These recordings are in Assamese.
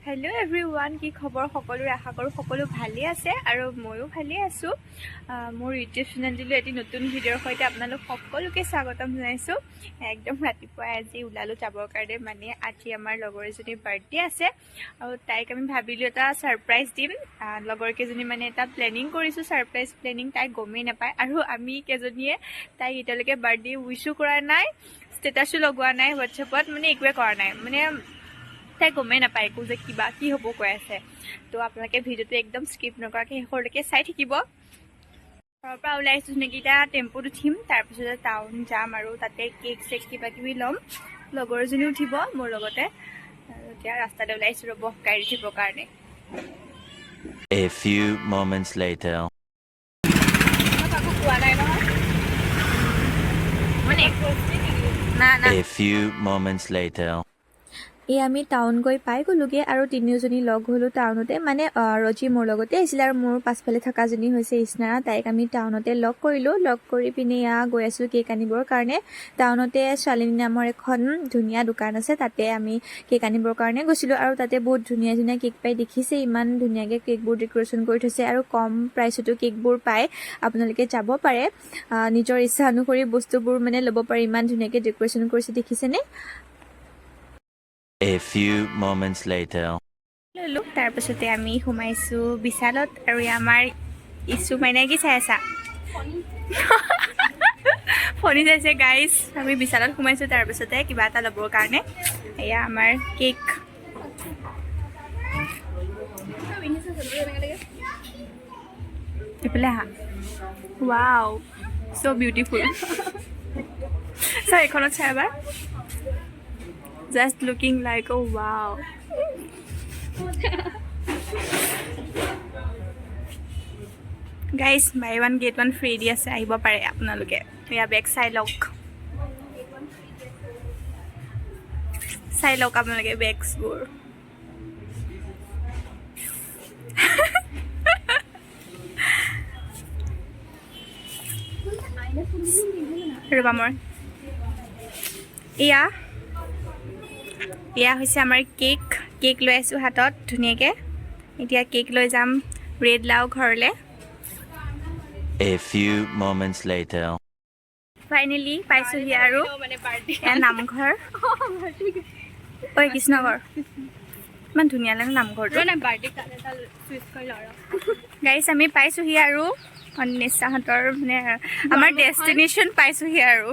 हेलो एवरीवन की खबर सकलोरे आशा करूँ सकलो भाले आछे आरो मयो भाले आछो मोर यूट्यूब चेनेलटिले एटी नतुन भिडिओर सहित आपनालोक सकलोके स्वागतम जनाइछो एकदम रातिपुवा আজি उलालो जाबर कारणे माने আজি आमार लगर एजनी बार्थडे आछे आरो ताइक आमी भाबिलो एटा सरप्राइज दिम लगर केजनी माने एटा प्लेनिंग करिसो सरप्राइज प्लेनिंग ताइ गमेই नापाय आरो आमी केजनीये ताइक एटालके बार्थडे उइशो करा नाय स्टेटासो लगोৱা नाय WhatsAppत माने एकवे करा नाय माने ताइ गमेই नापाय को जे किबा की हबो কৈ আছে তো আপোনালোকে ভিডিওটো একদম স্কিপ নকৰাকে শেষলৈকে চাই থাকিব ঘৰৰ পৰা ওলাইছো নেকিটা টেম্পোত উঠিম তাৰ পিছতে টাউন যাম আৰু তাতে কেক চেক কিবা কিবি ল'ম লগৰজনী উঠিব মোৰ লগতে এতিয়া ৰাস্তাতে ওলাইছো ৰব গাড়ী উঠিবৰ কাৰণে A few moments later A few moments later এই আমি টাউন গৈ পাই গলোগে আৰু তিনিওজনী লগ হলো টাউনতে মানে ৰজি মোৰ লগতে আছিল আৰু মোৰ পাছফালে থকা জনী হৈছে ইছনাৰা তাইক আমি টাউনতে লগ কৰিলো লগ কৰি পিনে গৈ আছো কেক আনিবৰ কাৰণে টাউনতে শালিনী নামৰ এখন ধুনীয়া দোকান আছে তাতে আমি কেক আনিবৰ কাৰণে গৈছিলো আৰু তাতে বহুত ধুনীয়া ধুনীয়া কেক পাই দেখিছে ইমান ধুনীয়াকে কেকবোৰ ডেকোৰেশ্যন কৰি থৈছে আৰু কম প্ৰাইচতো কেকবোৰ পায় আপোনালোকে যাব পাৰে নিজৰ ইচ্ছা অনুসৰি বস্তুবোৰ মানে ল'ব পাৰে ইমান ধুনীয়াকে ডেকোৰেশ্যন কৰিছে দেখিছেনে A few moments later look তাৰ পিছতে আমি সোমাইছো বিশালত আৰু আমাৰ ইছু মাইনা কি চাই আছা ফনি যাইছে গাইস আমি বিশালত সোমাইছো তাৰ পিছতে কিবা এটা ল'বৰ কাৰণে এয়া আমাৰ কেক ইপলে হা ওয়াও সো বিউটিফুল সো এখনত চাই এবাৰ just looking like a wow guys buy one get one free di ase ahibo pare apnaloke ya back side lock apnaloke bags gur reba mor iya এয়া হৈছে আমাৰ কেক লৈ আছো হাতত ধুনীয়াকে এতিয়া কেক লৈ যাম ব্ৰেড লাও ঘৰলে A few moments later finally পাইছো হি আৰু এয়া নামঘৰ ঐ কৃষ্ণগৰ ইমান ধুনীয়া লাগে নামঘৰটো গাইছ আমি পাইছো হি আৰু অনিশাহঁতৰ মানে আমাৰ ডেষ্টিনেশ্যন পাইছো হি আৰু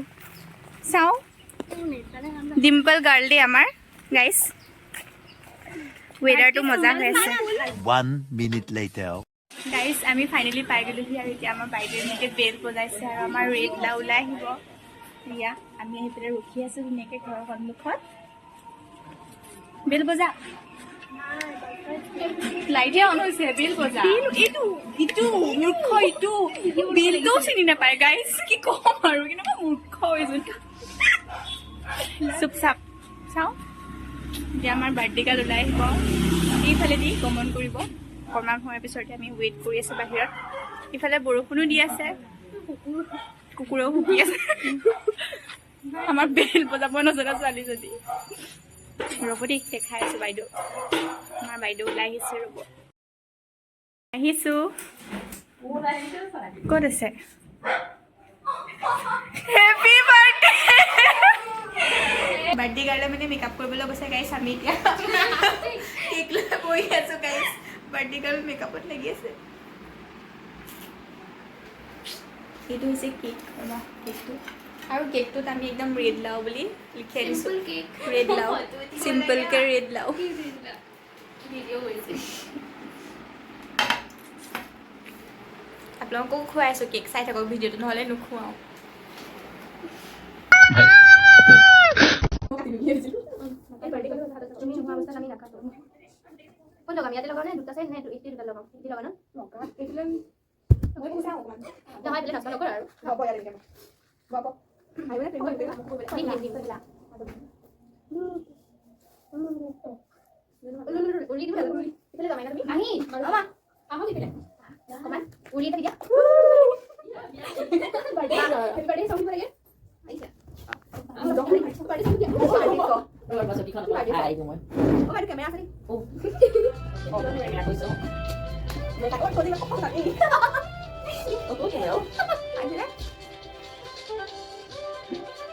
চাও ডিম্পল গাৰ্ল ডে আমাৰ গাইস ওয়েদারটো মজা হৈ আছে 1 minute later গাইস আমি ফাইনালি পাই গলো হি আৰু এতিয়া আমাৰ বাইদেউ নেকে বেল বজাইছে আৰু আমাৰ ৰেড লা ওলাই আহিব ইয়া আমি আহি পেলাই ৰখি আছো নেকে ঘৰৰ সন্মুখত বেল বজা লাইটে অন হৈছে বেল বজা ইটো মূৰ্খ ইটো বেলটো চিনি নাপায় গাইস কি কম আৰু কিন্তু মূৰ্খ হৈছো চুপচাপ চাও এতিয়া আমাৰ বাৰ্থডে কাৰ্ড ওলাই আহিব এইফালে দি গমন কৰিব কৰ্মা হোৱাৰ পিছতে আমি ৱেইট কৰি আছো বাহিৰত ইফালে বৰষুণো দি আছে কুকুৰেও ভুকি আছে আমাৰ বেল বজাব নজনা ছোৱালী যদি ৰ'ব দেই দেখাই আছো বাইদেউ আমাৰ বাইদেউ ওলাই আহিছে ৰ'ব আহিছো ক'ত আছে হেপী বাৰ্থডে বাৰ্থডে গাৰ্লে মানে মেকআপ কৰিবলৈ গৈছে গাইছ আমি এতিয়া কেক লৈ বহি আছো গাইছ বাৰ্থডে গাৰ্ল মেকআপত লাগি আছে এইটো হৈছে কেক কেকটো আৰু কেকটোত আমি একদম ৰেড লাও বুলি লিখি আনিছোঁ ৰেড লাও চিম্পলকে ৰেড লাও আপোনালোককো খুৱাইছোঁ কেক চাই থাকক ভিডিঅ'টো নহ'লে নোখোৱাওঁ বাইদেউ কেমেৰা আছে নেকি? আহিলে?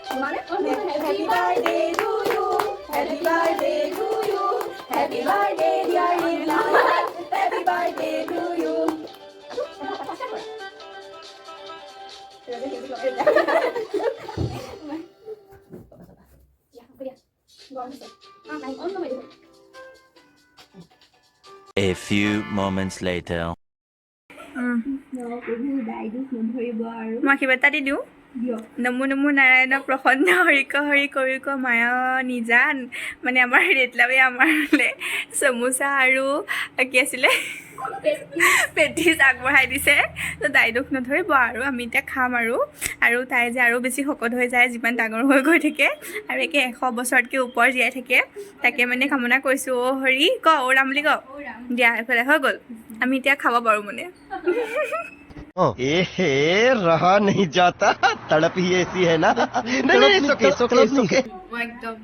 Happy birthday to you. Happy birthday to you. Happy birthday dear Lila. Happy birthday to you. A few moments later. মই কিবা এটা দি দিওঁ নমো নমো নাৰায়ণ প্ৰসন্ন হৰিক হৰি কৰিক মায়া নিজান মানে আমাৰ ৰেটলাৱে আমাৰলৈ চমোচা আৰু কি আছিলে পেটিছ আগবঢ়াই দিছে তো তাই দুখ নধৰিব আৰু আমি এতিয়া খাম আৰু তাই যে আৰু বেছি শকত হৈ যায় যিমান ডাঙৰ হৈ গৈ থাকে আৰু একে 100 বছৰতকৈ ওপৰ জীয়াই থাকে তাকে মানে কামনা কৰিছোঁ অ' হৰি ক ওৰাম বুলি ক দিয়া এইফালে হৈ গ'ল আমি এতিয়া খাব পাৰোঁ মানে रहा नहीं जाता तड़प ही ऐसी है ना नहीं মই একদম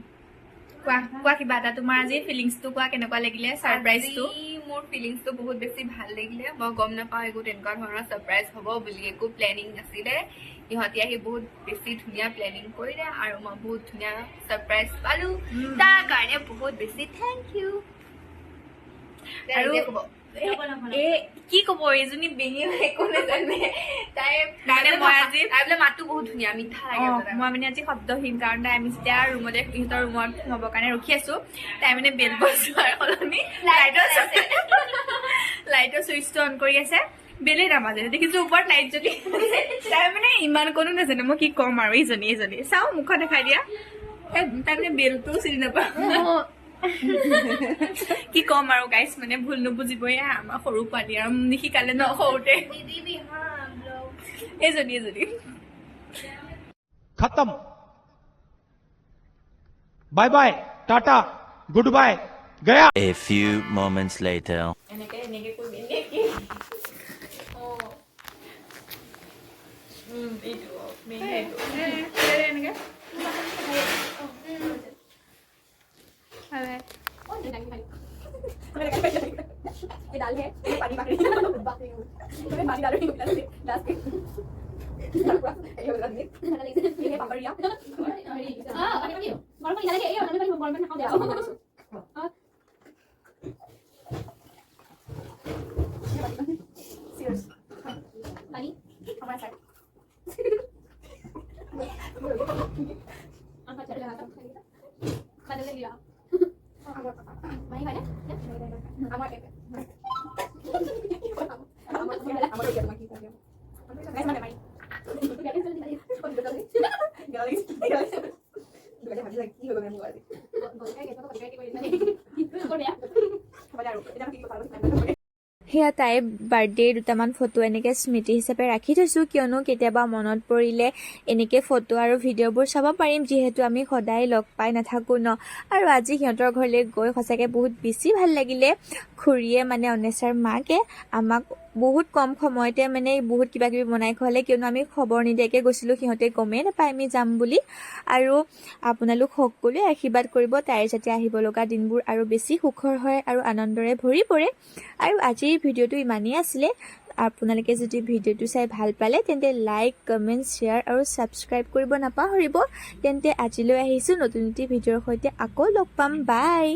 কোৱা কিবা এটা তোমাৰ আজি ফিলিংছটো কোৱা কেনেকুৱা লাগিলে ছাৰপ্ৰাইজটো মোৰ ফিলিংছটো বহুত বেছি ভাল লাগিলে মই গম নাপাওঁ একো তেনেকুৱা ধৰণৰ ছাৰপ্ৰাইজ হ'ব বুলি একো প্লেনিং নাছিলে ইহঁতি আহি বহুত বেছি ধুনীয়া প্লেনিং কৰিলে আৰু মই বহুত ধুনীয়া ছাৰপ্ৰাইজ পালোঁ তাৰ কাৰণে বহুত বেছি থেংক ইউ আৰু কি ক'ব এইজনী বেঙি একো নাজানে তাই মই আজি তাই বোলে মাতটো বহুত ধুনীয়া মিঠা লাগে মই মানে আজি শব্দহীন কাৰণ তাই আমি যেতিয়া ৰুমতে সিহঁতৰ ৰুমত সোমাবৰ কাৰণে ৰখি আছো তাই মানে বেল বজোৱাৰ সলনি লাইটৰ চুইচটো অন কৰি আছে বেলেই নামাজে দেখিছো ওপৰত লাইট জ্বলি তাই মানে ইমান কোনো নাজানে মই কি ক'ম আৰু এইজনী চাওঁ মুখত দেখাই দিয়া তাই মানে বেলটোও চিনি নাপাওঁ কি ক'ম আৰু গাইছ মানে ভুল নুবুজিবই আমাৰ সৰু পোৱালি আৰু নিশিকালে ন সৰুতে এইজনী खत्म bye bye tata good bye गया A few moments later. এনেকে কৰিবি এনেকে ये दाल है ये पानी बाकी तुम्हें पानी डालो ग्लास के ये वाला दे ये पापड़िया हां पानी पानी गरम पानी डाल के ये वाला पानी गरम पानी खाओ दे सीरियस पानी हमारा side angkat dari belakang kada lagi ya main kan ya amar guys mana main সেয়া তাই বাৰ্থডে দুটামান ফটো এনেকৈ স্মৃতি হিচাপে ৰাখি থৈছোঁ কিয়নো কেতিয়াবা মনত পৰিলে এনেকৈ ফটো আৰু ভিডিঅ'বোৰ চাব পাৰিম যিহেতু আমি সদায় লগ পাই নাথাকোঁ ন আৰু আজি সিহঁতৰ ঘৰলৈ গৈ সঁচাকৈ বহুত বেছি ভাল লাগিলে খুৰীয়ে মানে অনেশাৰ মাকে আমাক বহুত কম সময়তে মানে বহুত কিবা কিবি বনাই খোৱালে কিয়নো আমি খবৰ নিদিয়াকৈ গৈছিলোঁ সিহঁতে গমেই নাপায় আমি যাম বুলি আৰু আপোনালোক সকলোৱে আশীৰ্বাদ কৰিব তাইৰ যাতে আহিব লগা দিনবোৰ আৰু বেছি সুখৰ হয় আৰু আনন্দৰে ভৰি পৰে আৰু আজিৰ ভিডিঅ'টো ইমানেই আছিলে আপোনালোকে যদি ভিডিঅ'টো চাই ভাল পালে তেন্তে লাইক কমেণ্ট শ্বেয়াৰ আৰু ছাবস্ক্ৰাইব কৰিব নাপাহৰিব তেন্তে আজিলৈ আহিছোঁ নতুন ভিডিঅ'ৰ সৈতে আকৌ লগ পাম বাই